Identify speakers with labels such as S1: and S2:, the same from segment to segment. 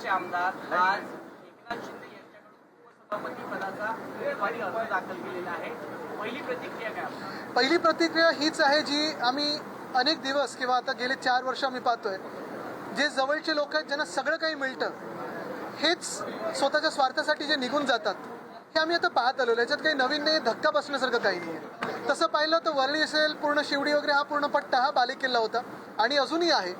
S1: भाजपचे आमदार आज एकनाथ शिंदे यांच्याकडून उपसभापती पदाचा उमेदवारी अर्ज दाखल केलेला आहे. पहिली प्रतिक्रिया काय?
S2: पहिली प्रतिक्रिया हीच आहे जी आम्ही अनेक दिवस किंवा आता गेले 4 वर्ष आम्ही पाहतोय. जे जवळचे लोक आहेत ज्यांना सगळं काही मिळतं हेच स्वतःच्या स्वार्थासाठी जे निघून जातात हे आम्ही आता पाहत आलो. याच्यात काही नवीन नाही, धक्का बसण्यासारखं काही नाही आहे. तसं पाहिलं तर वरळी असेल, पूर्ण शिवडी वगैरे हा पूर्ण पट्टा हा बालेकिल्ला होता आणि अजूनही आहे.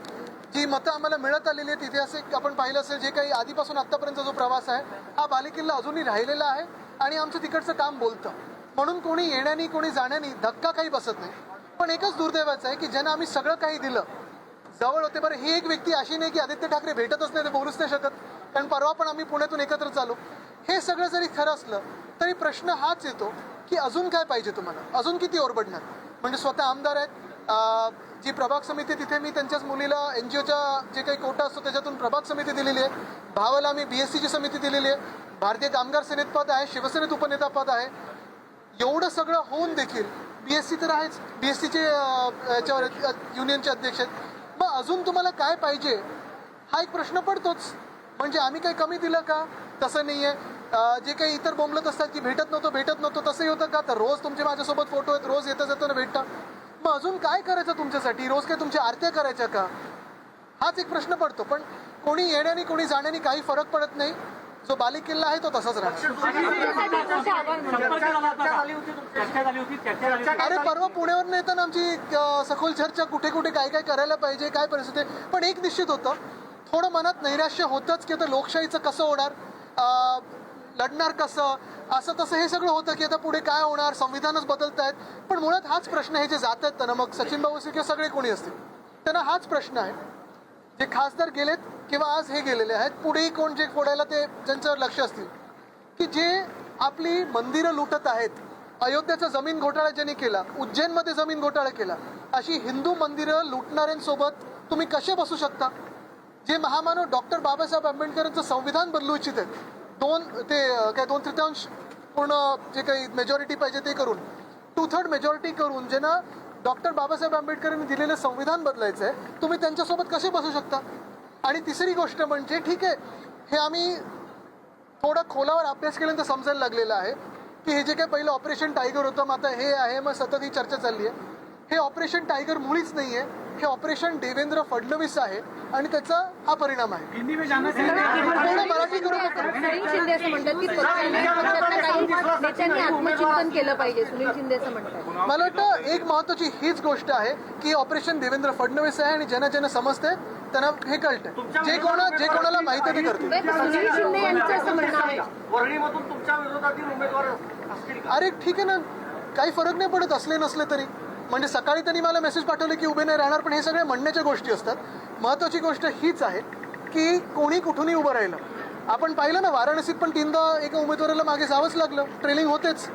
S2: जी मतं आम्हाला मिळत आलेली आहेत इतिहासिक आपण पाहिलं असेल, जे काही आधीपासून आत्तापर्यंत जो प्रवास आहे हा बालेकिल्ला अजूनही राहिलेला आहे आणि आमचं तिकडचं काम बोलतं. म्हणून कोणी येण्यानी कोणी जाण्यानी धक्का काही बसत नाही. पण एकच दुर्दैवाचं आहे की ज्यांना आम्ही सगळं काही दिलं, जवळ होते. बरं, ही एक व्यक्ती अशी नाही की आदित्य ठाकरे भेटतच नाही, ते बोलूच नाही शकत, कारण परवा पण आम्ही पुण्यातून एकत्र चालू. हे सगळं जरी खरं असलं तरी प्रश्न हाच येतो की अजून काय पाहिजे तुम्हाला, अजून किती ओरबडणार. म्हणजे स्वतः आमदार आहेत, जी प्रभाग समिती तिथे मी त्यांच्याच मुलीला NGOच्या जे काही कोटा असतो त्याच्यातून प्रभाग समिती दिलेली आहे. भावाला मी BSCची समिती दिलेली आहे. भारतीय कामगार सेनेत पद आहे, शिवसेनेत उपनेता पद आहे. एवढं सगळं होऊन देखील BSC तर आहेच, BSCचे याच्यावर युनियनचे अध्यक्ष आहेत. मग अजून तुम्हाला काय पाहिजे हा एक प्रश्न पडतोच. म्हणजे आम्ही काही कमी दिलं का? तसं नाही आहे. जे काही इतर बोंबलत असतात की भेटत नव्हतं तसंही होतं का? तर रोज तुमचे माझ्यासोबत फोटो आहेत, रोज येता जाताना भेटता. मग अजून काय करायचं तुमच्यासाठी? रोज काय तुमच्या आरत्या करायच्या का? हाच एक प्रश्न पडतो. पण कोणी येण्यानी कोणी जाण्यानी काही फरक पडत नाही. जो बालेकिल्ला आहे तो तसाच राहतो. अरे परवा पुण्यावर येताना आमची सखोल चर्चा, कुठे कुठे काय काय करायला पाहिजे, काय परिस्थिती. पण एक निश्चित होतं, थोडं मनात नैराश्य होतंच की आता लोकशाहीचं कसं होणार, लढणार कसं, असं तसं हे सगळं होतं की आता पुढे काय होणार, संविधानच बदलत आहेत. पण मुळात हाच प्रश्न आहे. जे जात आहेत त्यांना, मग सचिन भाऊ असेल किंवा सगळे कोणी असतील, त्यांना हाच प्रश्न आहे. जे खासदार गेलेत किंवा आज हे गेलेले आहेत, पुढेही कोण जे फोडायला ते ज्यांच्यावर लक्ष असतील, की जे आपली मंदिरं लुटत आहेत. अयोध्याचा जमीन घोटाळा ज्यांनी केला, उज्जैनमध्ये जमीन घोटाळा केला, अशी हिंदू मंदिरं लुटणाऱ्यांसोबत तुम्ही कसे बसू शकता? जे महामानव डॉक्टर बाबासाहेब आंबेडकरांचं संविधान बदलू इच्छित आहेत, 2/3 पूर्ण जे काही मेजॉरिटी पाहिजे ते करून, 2/3 मेजॉरिटी करून, ज्यांना डॉक्टर बाबासाहेब आंबेडकरांनी दिलेलं संविधान बदलायचं आहे, तुम्ही त्यांच्यासोबत कसे बसू शकता? आणि तिसरी गोष्ट म्हणजे, ठीक आहे, हे आम्ही थोडा खोलावर अभ्यास केल्यानंतर समजायला लागलेलं आहे की हे जे काही पहिलं ऑपरेशन टायगर होतं, मग आता हे आहे, मग सतत ही चर्चा चालली आहे. हे ऑपरेशन टायगर मुळीच नाही आहे, हे ऑपरेशन देवेंद्र फडणवीस आहे आणि त्याचा हा परिणाम आहे. मराठी करू
S3: सुनील शिंदे असं म्हणतात की नेत्यांनी आत्मचिंतन केलं पाहिजे. सुनील शिंदे असं म्हणतात.
S2: मला वाटतं एक महत्वाची हीच गोष्ट आहे की ऑपरेशन देवेंद्र फडणवीस आहे आणि ज्यांना समजते त्यांना हे कळतंय. जे कोणाला माहिती ते करते.
S3: सुनील शिंदे यांचं असं म्हणणं आहे,
S1: वरळीमधून तुमच्या विरोधातील उमेदवार असतील का?
S2: अरे ठीक आहे ना, काही फरक नाही पडत असले नसले तरी. म्हणजे सकाळी त्यांनी मला मेसेज पाठवले की उभे नाही राहणार, पण हे सगळे म्हणण्याच्या गोष्टी असतात. महत्वाची गोष्ट हीच आहे की कोणी कुठूनही उभं राहिलं. आपण पाहिलं ना, वाराणसीत पण 3दा एका उमेदवाराला मागे जावंच लागलं, ट्रेलिंग होतेच.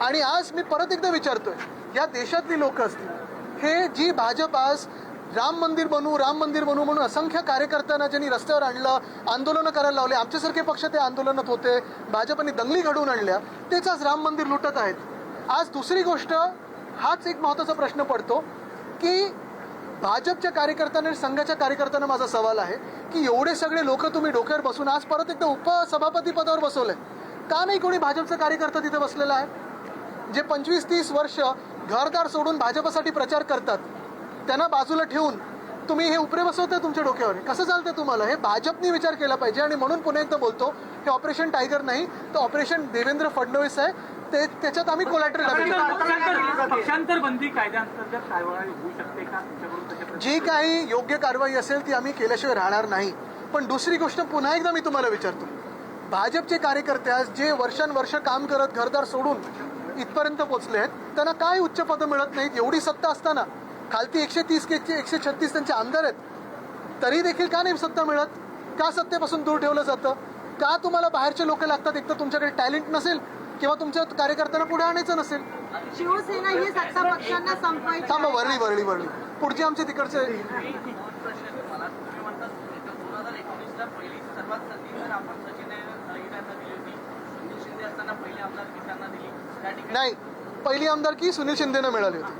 S2: आणि आज मी परत एकदा विचारतोय, या देशातली लोक असतील, हे जी भाजप आज राम मंदिर बनवू म्हणून असंख्य कार्यकर्त्यांना ज्यांनी रस्त्यावर आणलं, आंदोलनं करायला लावले, आमच्यासारखे पक्ष ते आंदोलनात होते, भाजपने दंगली घडवून आणल्या, तेच आज राम मंदिर लुटत आहेत. आज दुसरी गोष्ट, हाच एक महत्त्वाचा प्रश्न पडतो की भाजपच्या कार्यकर्त्यांना आणि संघाच्या कार्यकर्त्यांना माझा सवाल आहे की एवढे सगळे लोक तुम्ही डोक्यावर बसून आज परत एकदा उपसभापती पदावर बसवलंय, का नाही कोणी भाजपचा कार्यकर्ता तिथे बसलेला आहे? जे 25-30 वर्ष घरदार सोडून भाजपसाठी प्रचार करतात, त्यांना बाजूला ठेवून तुम्ही हे उपरे बसवताय तुमच्या डोक्यावर. कसं चालतंय तुम्हाला? हे भाजपने विचार केला पाहिजे. आणि म्हणून पुन्हा एकदा बोलतो, हे ऑपरेशन टायगर नाही, तर ऑपरेशन देवेंद्र फडणवीस आहे. त्याच्यात आम्ही कोलॅटरल
S1: पक्षांतर बंदी कायद्याअंतर्गत कारवाई होऊ शकते का?
S2: जी काही योग्य कारवाई असेल ती आम्ही केल्याशिवाय राहणार नाही. पण दुसरी गोष्ट पुन्हा एकदा मी तुम्हाला विचारतो, भाजपचे कार्यकर्ते आज जे वर्षानुवर्ष काम करत घरदार सोडून इथपर्यंत पोहोचले आहेत, त्यांना काय उच्च पदं मिळत नाहीत? एवढी सत्ता असताना खालती 130 136 त्यांचे आमदार आहेत, तरी देखील का नाही सत्ता मिळत? का सत्तेपासून दूर ठेवलं जातं? का तुम्हाला बाहेरचे लोक लागतात? एक तर तुमच्याकडे टॅलेंट नसेल किंवा तुमच्या कार्यकर्त्यांना पुढे आणायचं नसेल.
S3: शिवसेना ही सत्ता पक्षांना संपवायची.
S2: थांबा, वरळी पुढचे आमचे तिकडचे. नाही, पहिली आमदारकी सुनील शिंदेना मिळाली होती.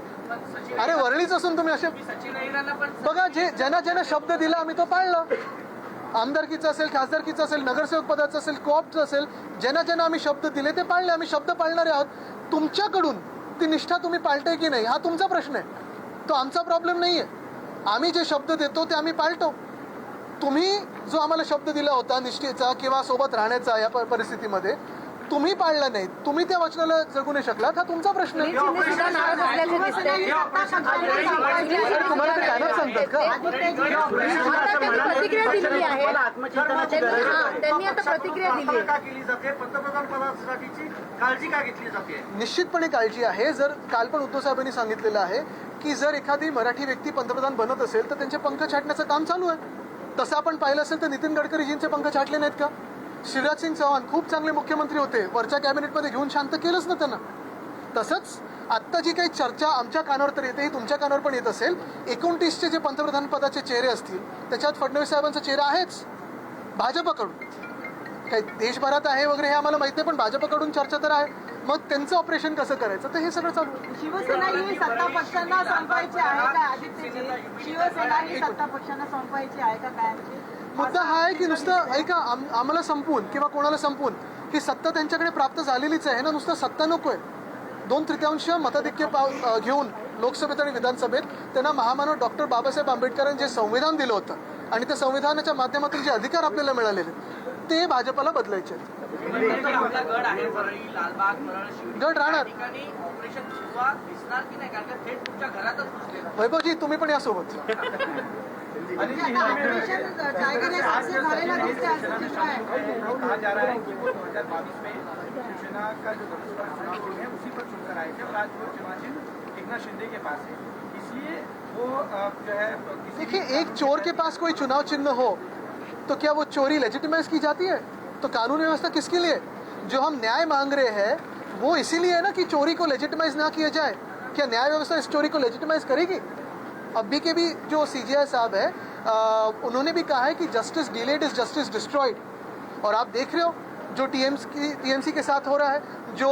S2: अरे वरळीच असून तुम्ही असे बघा, ज्यांना शब्द दिला आम्ही तो पाळला. आमदारकीचं असेल, खासदारकीचं असेल, नगरसेवक पदाचं असेल, कोऑपचं असेल, ज्यांना ज्यांना आम्ही शब्द दिले ते पाळले. आम्ही शब्द पाळणारे आहोत. तुमच्याकडून ती निष्ठा तुम्ही पाळताय की नाही हा तुमचा प्रश्न आहे, तो आमचा प्रॉब्लेम नाही आहे. आम्ही जे शब्द देतो ते आम्ही पाळतो. तुम्ही जो आम्हाला शब्द दिला होता निष्ठेचा किंवा सोबत राहण्याचा या परिस्थितीमध्ये तुम्ही पाळला नाही, तुम्ही त्या वचनाला जगू नाही शकलात, हा तुमचा प्रश्न आहे.
S3: सुनील शिंदे सुद्धा नाराज असल्याचे दिसतंय.
S2: अरे तुम्हाला ते कानात सांगतात का?
S3: आता त्यांनी प्रतिक्रिया दिलेली आहे. त्यांनी आता प्रतिक्रिया दिली आहे.
S4: का केली जाते? पंतप्रधान पदासाठीची काळजी का घेतली जाते?
S2: निश्चितपणे काळजी आहे. जर काल पण उद्धव साहेबांनी सांगितलेलं आहे की जर एखादी मराठी व्यक्ती पंतप्रधान बनत असेल तर त्यांचे पंख छाटण्याचं काम चालू आहे. तसं आपण पाहिलं असेल तर नितीन गडकरीजींचे पंख छाटले नाहीत का? शिवराज सिंग चौहान खूप चांगले मुख्यमंत्री होते, वरच्या कॅबिनेटमध्ये घेऊन शांत केलंच ना त्यांना. तसंच आत्ता जी काही चर्चा आमच्या कानावर तर येते ही तुमच्या कानावर पण येत असेल. 29चे जे पंतप्रधान पदाचे चेहरे असतील त्याच्यात फडणवीस साहेबांचा चेहरा आहेच भाजपकडून. काही देशभरात आहे वगैरे हे आम्हाला माहिती नाही, पण भाजपकडून चर्चा तर आहे. मग त्यांचं ऑपरेशन कसं करायचं तर हे सगळं चालू आहे.
S3: शिवसेना ही सत्ता पक्षांना संपवायची आहे का आदित्यजी? शिवसेना ही सत्ता पक्षांना संपवायची आहे का काय?
S2: मुद्दा हा आहे की नुसतं ऐका आम्हाला संपवून किंवा कोणाला संपवून ही सत्ता त्यांच्याकडे प्राप्त झालेलीच आहे ना. नुसतं सत्ता नको आहे. 2/3 मताधिक्य घेऊन लोकसभेत आणि विधानसभेत त्यांना महामानव डॉक्टर बाबासाहेब आंबेडकरांनी जे संविधान दिलं होतं आणि त्या संविधानाच्या माध्यमातून जे अधिकार आपल्याला मिळालेले ते भाजपला बदलायचे आहेत.
S1: आपला गड आहे परळी, लालबाग, परळ, शिवडी
S2: गड राहणार.
S1: या ठिकाणी ऑपरेशन सुरुवात दिसणार की नाही? कारण का थेट तुमच्या घरातच घुसलेलं आहे.
S2: वैभवजी तुम्ही पण यासोबत
S3: ऑपरेशन टायगर हे सक्सेस झालेला दिसते असं चित्र आहे.
S4: कहा जा रहा है कि वो 2022 में शिवसेना का जो लोकसभा चुनाव है उसी पर चुनकर आए थे और आज वो चुनाव चिन्ह एकनाथ शिंदे के पास है, इसलिए वो जो है
S2: देखिए एक चोर के पास कोई चुनाव चिन्ह हो तो क्या वो चोरी लेजिटिमाइज की जाती है? तो कानून व्यवस्था किसके लिए? जो हम न्याय मांग रहे हैं वो इसीलिए है ना कि चोरी को लेजिटिमाइज ना किया जाए. क्या न्याय व्यवस्था इस चोरी को लेजिटिमाइज करेगी? अभी के भी जो CJI साहब है उन्होंने भी कहा है कि justice delayed is justice destroyed. और आप देख रहे हो जो TMC के साथ हो रहा है, जो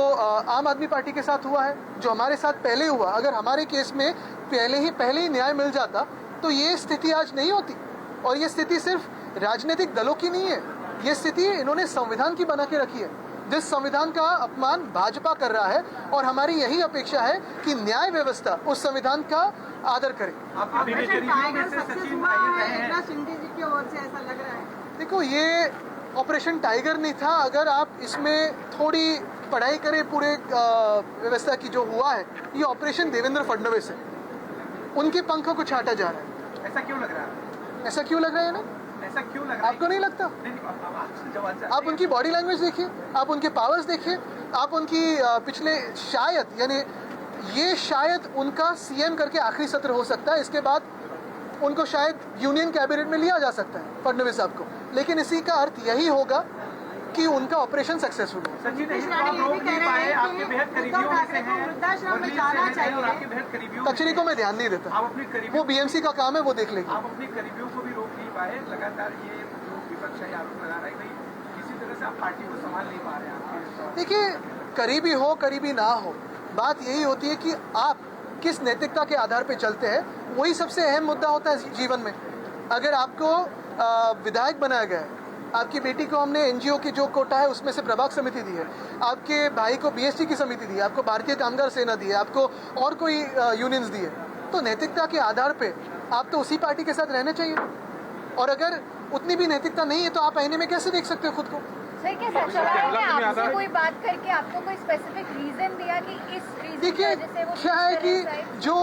S2: आम आदमी पार्टी के साथ हुआ है, जो हमारे साथ पहले हुआ. अगर हमारे केस में पहले ही न्याय मिल जाता तो ये स्थिति आज नहीं होती. और ये स्थिति सिर्फ राजनीतिक दलों की नहीं है, ये स्थिति इन्होंने संविधान की बना के रखी है, जिस संविधान का अपमान भाजपा कर रहा है. और हमारी यही अपेक्षा है कि न्याय व्यवस्था उस संविधान का आदर करे.
S3: ऑपरेशन टाइगर सक्सेस हुआ है एकनाथ शिंदे जी की ओर से, ऐसा लग रहा है.
S2: देखो ये ऑपरेशन टाइगर नहीं था. अगर आप इसमें थोड़ी पढ़ाई करें पूरे व्यवस्था की जो हुआ है, ये ऑपरेशन देवेंद्र फडणवीस है. उनके पंखों को छाटा जा रहा है.
S4: ऐसा क्यों लग रहा है?
S2: ऐसा क्यों लग रहा है ना?
S4: ऐसा क्यों लग रहा है?
S2: आपको नहीं लगता? आप उनकी बॉडी लैंग्वेज देखिए, आप उनके पावर्स देखिए, आप उनकी पिछले शायद यानी ये शायद उनका CM करके आखिरी सत्र हो सकता है. इसके बाद उनको शायद यूनियन कैबिनेट में लिया जा सकता है फडणवीस साहब को. लेकिन इसी का अर्थ यही होगा कि उनका ऑपरेशन सक्सेसफुल हो.
S4: सचिन आप रोक नहीं पाए, आपके बेहद करीबियों में से हैं,
S3: वृद्धाश्रम में जाना
S4: और
S3: चाहिए.
S4: आपके बेहद करीबियों में
S2: कचरी को मैं ध्यान नहीं देता.
S4: आप अपने
S2: वो
S4: करीबियों
S2: BMC का काम है, वो देख लेगी.
S4: आप अपने करीबियों को भी रोक नहीं पाए. लगातार ये जो विपक्ष है आरोप लगा रहा है कि किसी तरह से आप पार्टी को संभाल नहीं पा रहे हैं.
S2: देखिए करीबी हो करीबी ना हो, बात यही होती है कि आप किस नैतिकता के आधार पे चलते हैं. वही सबसे अहम मुद्दा होता है जीवन में. अगर आपको विधायक बनाया गया है, आपकी बेटी को हमने NGO की जो कोटा है उसमें से प्रभाग समिति दी है, आपके भाई को BST की समिति दी है, आपको भारतीय कामगार सेना दी है, आपको और कोई यूनियंस दी है, तो नैतिकता के आधार पे आप तो उसी पार्टी के साथ रहना चाहिए. और अगर उतनी भी नैतिकता नहीं है तो आप आईने में कैसे देख सकते हो खुद को?
S5: सर क्या सचिवालय ने आपसे कोई बात करके आपको कोई स्पेसिफिक रीजन दिया कि इस रीजन की
S2: देखिए
S5: वजह से वो
S2: क्या है कि
S5: suicide-
S2: जो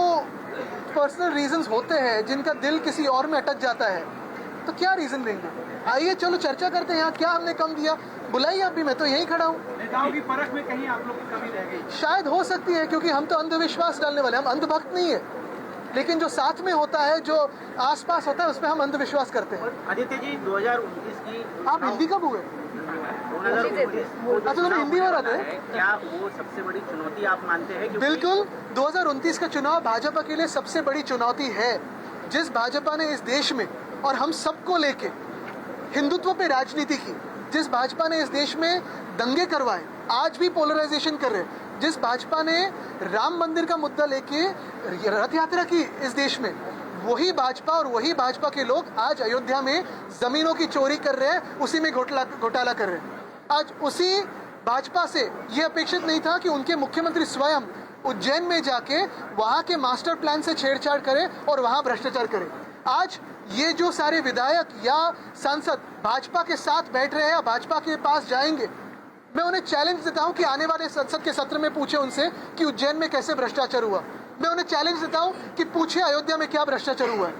S2: पर्सनल रीजंस होते हैं जिनका दिल किसी और में अटक जाता है तो क्या रीजन देंगे? आइए चलो चर्चा करते हैं. यहाँ क्या हमने कम दिया बुलाइए आप भी, मैं तो यहीं खड़ा हूँ.
S4: नेताओं की परख में कहीं आप लोग की कमी रह गई.
S2: शायद हो सकती है क्योंकि हम तो अंधविश्वास डालने वाले, हम अंधभक्त नहीं है. लेकिन जो साथ में होता है, जो आसपास होता है, उसमें हम अंधविश्वास करते हैं.
S4: आदित्य जी 2019 की
S2: आप हिंदी कब हुए?
S4: 2019
S2: अच्छा तुम्हें हिंदी में रहते हैं?
S4: क्या वो सबसे बड़ी चुनौती आप मानते हैं? क्योंकि
S2: बिल्कुल 2029 का चुनाव भाजपा के लिए सबसे बड़ी चुनौती है. जिस भाजपा ने इस देश में और हम सबको लेके हिंदुत्व पे राजनीति की, जिस भाजपा ने इस देश में दंगे करवाए, आज भी पोलराइजेशन कर रहे हैं, जिस भाजपा ने राम मंदिर का मुद्दा लेके रथ यात्रा की इस देश में, वही भाजपा और वही भाजपा के लोग आज अयोध्या में जमीनों की चोरी कर रहे हैं, उसी में घोटाला कर रहे हैं। आज उसी भाजपा से ये अपेक्षित नहीं था कि उनके मुख्यमंत्री स्वयं उज्जैन में जाके वहाँ के मास्टर प्लान से छेड़छाड़ करें और वहाँ भ्रष्टाचार करें। आज ये जो सारे विधायक या सांसद भाजपा के साथ बैठ रहे हैं या भाजपा के पास जाएंगे, मैं उन्हें चैलेंज देता हूं कि आने वाले संसद के सत्र में पूछे उनसे कि उज्जैन में कैसे भ्रष्टाचार हुआ। मैं उन्हें चैलेंज देता हूं कि पूछे अयोध्या में क्या भ्रष्टाचार हुआ है,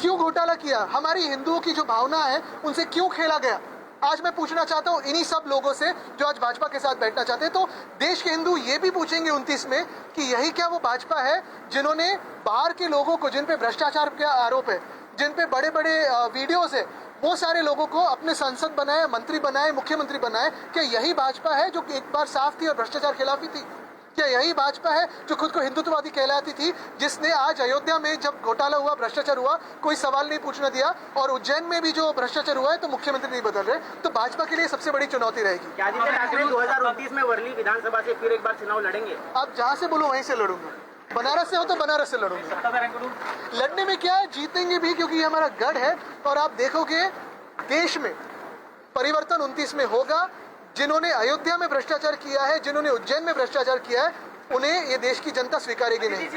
S2: क्यों घोटाला किया, हमारी हिंदुओं की जो भावना है उनसे क्यों खेला गया। आज मैं पूछना चाहता हूं इन्हीं सब लोगों से जो आज भाजपा के साथ बैठना चाहते हैं। तो देश के हिंदू ये भी पूछेंगे 29 में कि यही क्या वो भाजपा है जिन्होंने बाहर के लोगों को, जिन पे भ्रष्टाचार का आरोप है, जिन पे बड़े बड़े वीडियोस है, वो सारे लोगों को अपने सांसद बनाए, मंत्री बनाए, मुख्यमंत्री बनाए। क्या यही भाजपा है जो एक बार साफ थी और भ्रष्टाचार खिलाफी थी? क्या यही भाजपा है जो खुद को हिंदुत्ववादी कहलाती थी, जिसने आज अयोध्या में जब घोटाला हुआ, भ्रष्टाचार हुआ, कोई सवाल नहीं पूछने दिया, और उज्जैन में भी जो भ्रष्टाचार हुआ है तो मुख्यमंत्री नहीं बदल रहे? तो भाजपा के लिए सबसे बड़ी चुनौती रहेगी।
S6: क्या आदित्य ठाकरे 2029 में वर्ली विधानसभा से फिर एक बार चुनाव लड़ेंगे?
S2: अब जहां से बोलो वहीं से लड़ूंगा। बनारस से हो तो बनारस से लड़ूंगा। लड़ने में क्या है, जीतेंगे भी, क्योंकि ये हमारा गढ़ है। और आप देखोगे देश में परिवर्तन 29 में होगा। जिन्होंने अयोध्या में भ्रष्टाचार किया है, जिन्होंने उज्जैन में भ्रष्टाचार किया है, उन्हें ये देश की जनता स्वीकारेगी नहीं।